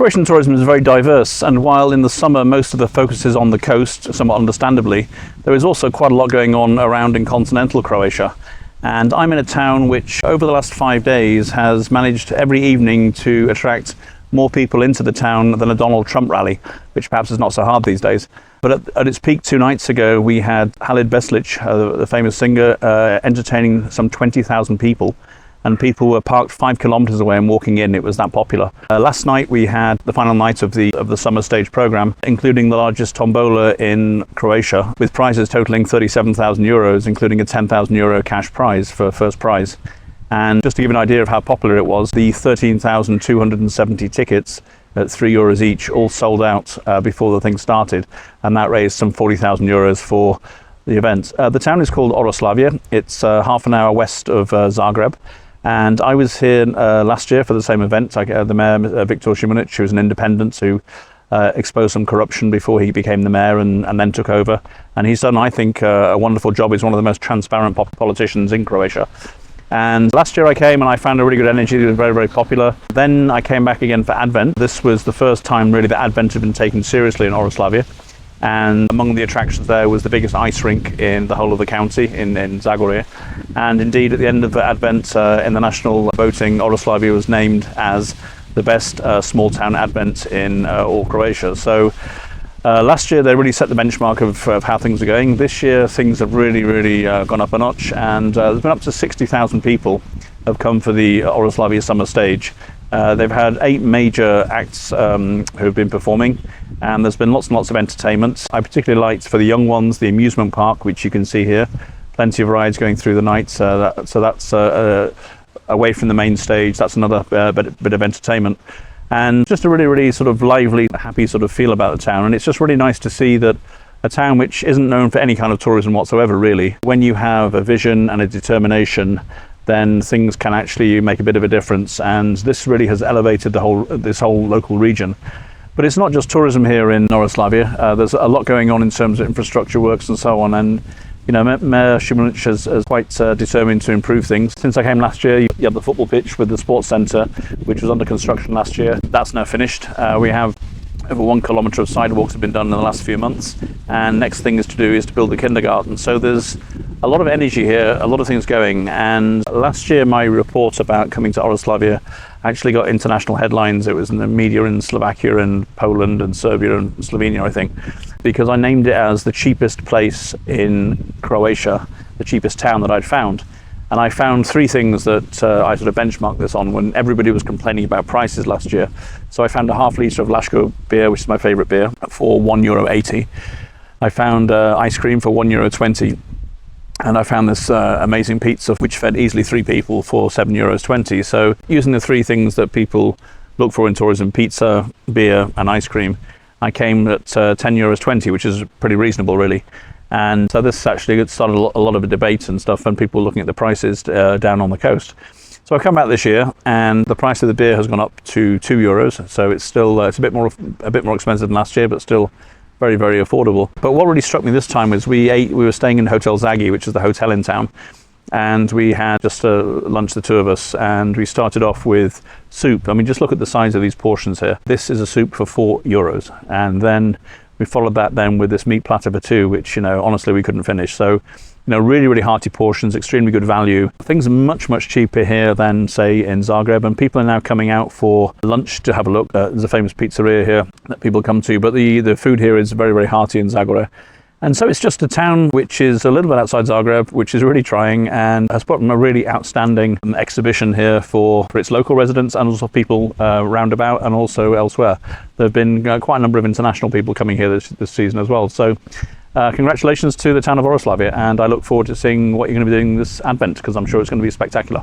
Croatian tourism is very diverse, and while in the summer most of the focus is on the coast, somewhat understandably, there is also quite a lot going on around in continental Croatia. And I'm in a town which over the last 5 days has managed every evening to attract more people into the town than a Donald Trump rally, which perhaps is not so hard these days. But at its peak 2 nights ago, we had Halid Beslic, the famous singer, entertaining some 20,000 people. And people were parked 5 kilometers away and walking in. It was that popular. Last night we had the final night of the summer stage program, including the largest tombola in Croatia, with prizes totaling 37,000 euros, including a 10,000 euro cash prize for first prize. And just to give an idea of how popular it was, the 13,270 tickets at €3 each all sold out before the thing started, and that raised some 40,000 euros for the event. The town is called Oroslavje. It's half an hour west of Zagreb. And I was here last year for the same event. The mayor, Viktor Šimunić, who was an independent who exposed some corruption before he became the mayor and then took over. And he's done, I think, a wonderful job. He's one of the most transparent politicians in Croatia. And last year I came and I found a really good energy. It was very, very popular. Then I came back again for Advent. This was the first time really that Advent had been taken seriously in Oroslavje. And among the attractions there was the biggest ice rink in the whole of the county in Zagreb. And indeed, at the end of the Advent, in the national voting, Oroslavje was named as the best small town Advent in all Croatia. So last year they really set the benchmark of how things are going. This year things have really gone up a notch, and there's been up to 60,000 people have come for the Oroslavje summer stage. They've had 8 major acts who have been performing, and there's been lots and lots of entertainment. I particularly liked, for the young ones, the amusement park, which you can see here. Plenty of rides going through the night, so that's away from the main stage. That's another bit of entertainment. And just a really sort of lively, happy sort of feel about the town. And it's just really nice to see that a town which isn't known for any kind of tourism whatsoever, really. When you have a vision and a determination, then things can actually make a bit of a difference, and this really has elevated this whole local region. But it's not just tourism here in Oroslavje. There's a lot going on in terms of infrastructure works and so on, and you know, Mayor Šimunić is quite determined to improve things. Since I came last year, you had the football pitch with the sports centre, which was under construction last year. That's now finished. We have over 1 kilometre of sidewalks have been done in the last few months, and next thing is to build the kindergarten. So there's a lot of energy here, a lot of things going. And last year my report about coming to Oroslavje actually got international headlines. It was in the media in Slovakia and Poland and Serbia and Slovenia, I think, because I named it as the cheapest place in Croatia, the cheapest town that I'd found. And I found 3 things that I sort of benchmarked this on when everybody was complaining about prices last year. So I found a half litre of Laško beer, which is my favourite beer, for €1.80. I found ice cream for €1.20. And I found this amazing pizza, which fed easily 3 people, for €7.20. So using the 3 things that people look for in tourism, pizza, beer and ice cream, I came at €10.20, which is pretty reasonable, really. And so this actually started a lot of a debate and stuff, and people looking at the prices down on the coast. So I've come back this year, and the price of the beer has gone up to €2. So it's still it's a bit more expensive than last year, but still very affordable. But what really struck me this time was we were staying in Hotel Zagreb, which is the hotel in town, and we had just a lunch, the 2 of us, and we started off with soup. I mean, just look at the size of these portions here. This is a soup for €4, and then we followed that then with this meat platter for 2, which, you know, honestly we couldn't finish. So, you know, really hearty portions, extremely good value. Things are much cheaper here than, say, in Zagreb, and people are now coming out for lunch to have a look. There's a famous pizzeria here that people come to, but the food here is very hearty in Zagreb. And so it's just a town which is a little bit outside Zagreb, which is really trying, and has put on a really outstanding exhibition here for its local residents and also people roundabout and also elsewhere. There have been quite a number of international people coming here this season as well. So congratulations to the town of Oroslavje, and I look forward to seeing what you're going to be doing this Advent, because I'm sure it's going to be spectacular.